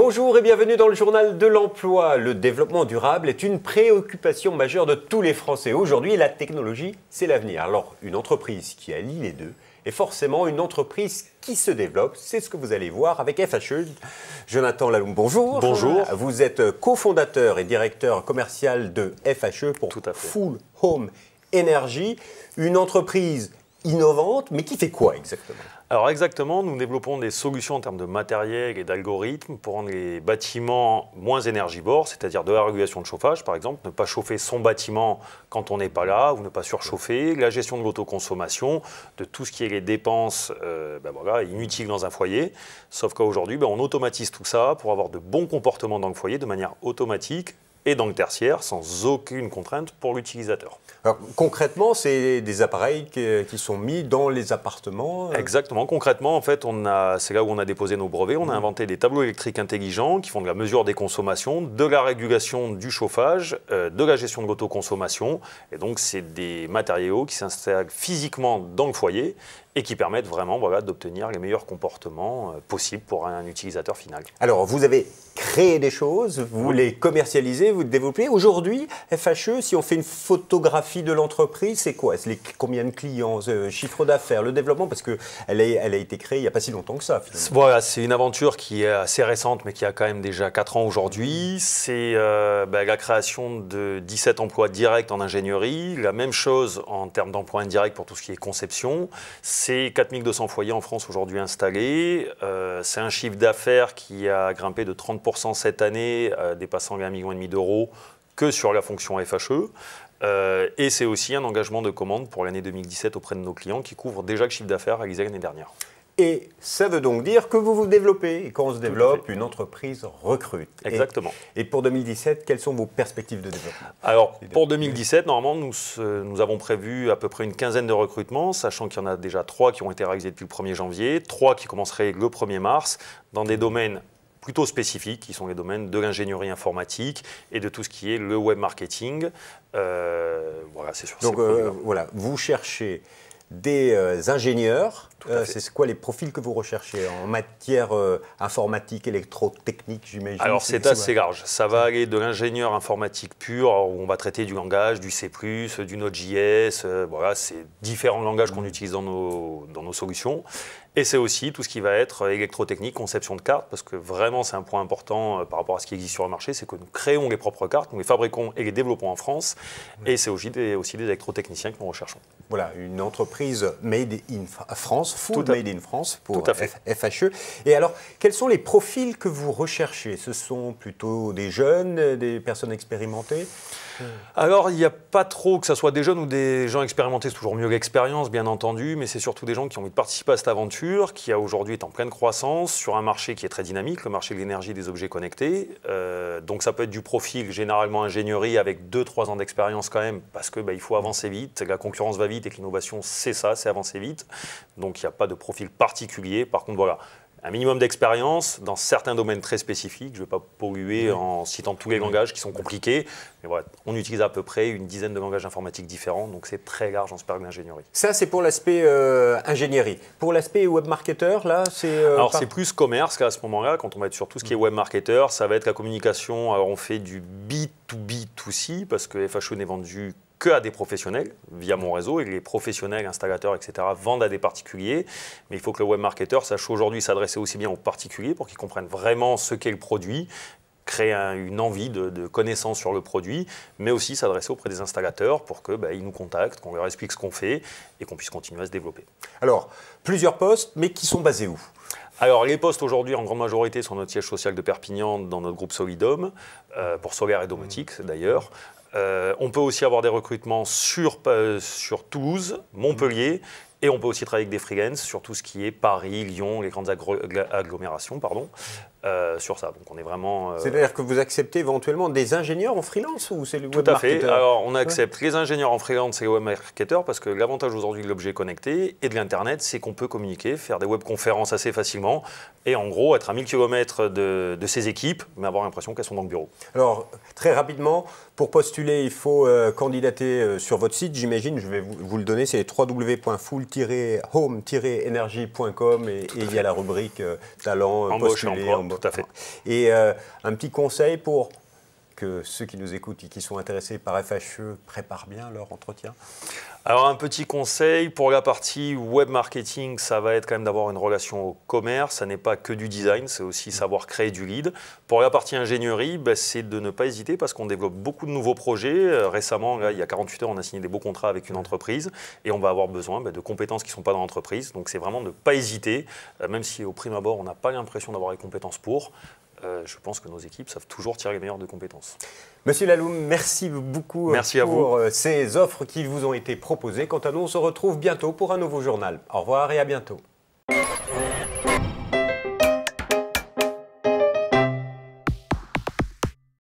Bonjour et bienvenue dans le journal de l'emploi. Le développement durable est une préoccupation majeure de tous les Français. Aujourd'hui, la technologie, c'est l'avenir. Alors, une entreprise qui allie les deux est forcément une entreprise qui se développe. C'est ce que vous allez voir avec FHE. Jonathan Laloum, bonjour. Bonjour. Vous êtes cofondateur et directeur commercial de FHE pour Full Home Energy, une entreprise innovante, mais qui fait quoi exactement ? Alors exactement, nous développons des solutions en termes de matériel et d'algorithmes pour rendre les bâtiments moins énergivores, c'est-à-dire de la régulation de chauffage par exemple, ne pas chauffer son bâtiment quand on n'est pas là ou ne pas surchauffer, la gestion de l'autoconsommation, de tout ce qui est les dépenses inutiles dans un foyer, sauf qu'aujourd'hui on automatise tout ça pour avoir de bons comportements dans le foyer de manière automatique et dans le tertiaire sans aucune contrainte pour l'utilisateur. Alors, concrètement, c'est des appareils qui sont mis dans les appartements. Exactement. Concrètement, en fait, c'est là où on a déposé nos brevets. On a inventé des tableaux électriques intelligents qui font de la mesure des consommations, de la régulation du chauffage, de la gestion de l'autoconsommation. Et donc, c'est des matériaux qui s'installent physiquement dans le foyer et qui permettent vraiment d'obtenir les meilleurs comportements possibles pour un utilisateur final. Alors, vous avez créé des choses, vous les commercialisez, vous les développez. Aujourd'hui, FHE, si on fait une photographie de l'entreprise, c'est quoi? Combien de clients, chiffre d'affaires, le développement? Parce qu'elle a été créée il n'y a pas si longtemps que ça, finalement. Voilà, c'est une aventure qui est assez récente, mais qui a quand même déjà 4 ans aujourd'hui. C'est la création de 17 emplois directs en ingénierie. La même chose en termes d'emplois indirects pour tout ce qui est conception. C'est 4200 foyers en France aujourd'hui installés. C'est un chiffre d'affaires qui a grimpé de 30% cette année, dépassant les 1,5 million d'euros que sur la fonction FHE. Et c'est aussi un engagement de commande pour l'année 2017 auprès de nos clients qui couvre déjà le chiffre d'affaires réalisé l'année dernière. Et ça veut donc dire que vous vous développez. Et quand on se développe, une entreprise recrute. Exactement. Et pour 2017, quelles sont vos perspectives de développement? Alors, pour 2017, normalement, nous avons prévu à peu près une quinzaine de recrutements, sachant qu'il y en a déjà 3 qui ont été réalisés depuis le 1er janvier, 3 qui commenceraient le 1er mars, dans des domaines plutôt spécifiques, qui sont les domaines de l'ingénierie informatique et de tout ce qui est le web marketing. Voilà, c'est sur donc, voilà, vous cherchez des ingénieurs. C'est quoi les profils que vous recherchez en matière informatique, électrotechnique, j'imagine? Alors c'est assez large. Ça va aller de l'ingénieur informatique pur, où on va traiter du langage, du C++, du Node.js. Voilà, c'est différents langages qu'on utilise dans nos solutions. Et c'est aussi tout ce qui va être électrotechnique, conception de cartes, parce que vraiment c'est un point important par rapport à ce qui existe sur le marché, c'est que nous créons les propres cartes, nous les fabriquons et les développons en France, et c'est aussi des électrotechniciens que nous recherchons. Voilà, une entreprise made in France, full made in France pour FHE. Et alors, quels sont les profils que vous recherchez? Ce sont plutôt des jeunes, des personnes expérimentées? Alors, il n'y a pas trop, que ce soit des jeunes ou des gens expérimentés, c'est toujours mieux l'expérience, bien entendu, mais c'est surtout des gens qui ont envie de participer à cette aventure, qui aujourd'hui est en pleine croissance, sur un marché qui est très dynamique, le marché de l'énergie et des objets connectés. Donc ça peut être du profil, généralement ingénierie, avec 2-3 ans d'expérience quand même, parce qu'il faut avancer vite, la concurrence va vite et que l'innovation, c'est ça, c'est avancer vite. Donc il n'y a pas de profil particulier. Par contre, voilà, un minimum d'expérience dans certains domaines très spécifiques. Je ne vais pas polluer en citant tous les langages qui sont compliqués. Mais voilà, on utilise à peu près une dizaine de langages informatiques différents. Donc c'est très large en spectre d'ingénierie. Ça, c'est pour l'aspect ingénierie. Pour l'aspect web marketer, là, c'est... Alors c'est plus commerce qu'à ce moment-là. Quand on va être sur tout ce qui est web marketer, ça va être la communication. Alors on fait du B2B2C parce que FHE n'est vendu qu'à des professionnels via mon réseau, et les professionnels, installateurs, etc. vendent à des particuliers. Mais il faut que le web marketer sache aujourd'hui s'adresser aussi bien aux particuliers pour qu'ils comprennent vraiment ce qu'est le produit, créer une envie de connaissance sur le produit, mais aussi s'adresser auprès des installateurs pour qu'ils nous contactent, qu'on leur explique ce qu'on fait et qu'on puisse continuer à se développer. Alors, plusieurs postes, mais qui sont basés où ? Alors, les postes aujourd'hui, en grande majorité, sont notre siège social de Perpignan, dans notre groupe Solidum, pour solaire et domotique d'ailleurs. On peut aussi avoir des recrutements sur Toulouse, Montpellier, et on peut aussi travailler avec des freelance sur tout ce qui est Paris, Lyon, les grandes agglomérations, sur ça. Donc on est vraiment... C'est-à-dire que vous acceptez éventuellement des ingénieurs en freelance ou c'est le web marketer? Tout à fait. Alors on accepte les ingénieurs en freelance et les web marketeurs parce que l'avantage aujourd'hui de l'objet connecté et de l'Internet, c'est qu'on peut communiquer, faire des webconférences assez facilement et en gros être à 1000 km de ses équipes, mais avoir l'impression qu'elles sont dans le bureau. Alors très rapidement, pour postuler, il faut candidater sur votre site, j'imagine, je vais vous le donner, c'est www.full pool-home-energy.com et il y a la rubrique talent, embauche, postuler, emploi, tout à fait. Et un petit conseil pour que ceux qui nous écoutent et qui sont intéressés par FHE préparent bien leur entretien? Alors un petit conseil, pour la partie web marketing, ça va être quand même d'avoir une relation au commerce, ça n'est pas que du design, c'est aussi savoir créer du lead. Pour la partie ingénierie, c'est de ne pas hésiter parce qu'on développe beaucoup de nouveaux projets. Récemment, là, il y a 48 heures, on a signé des beaux contrats avec une entreprise et on va avoir besoin de compétences qui ne sont pas dans l'entreprise. Donc c'est vraiment de ne pas hésiter, même si au prime abord, on n'a pas l'impression d'avoir les compétences pour. Je pense que nos équipes savent toujours tirer les meilleures de compétences. Monsieur Laloum, merci beaucoup pour ces offres qui vous ont été proposées. Quant à nous, on se retrouve bientôt pour un nouveau journal. Au revoir et à bientôt.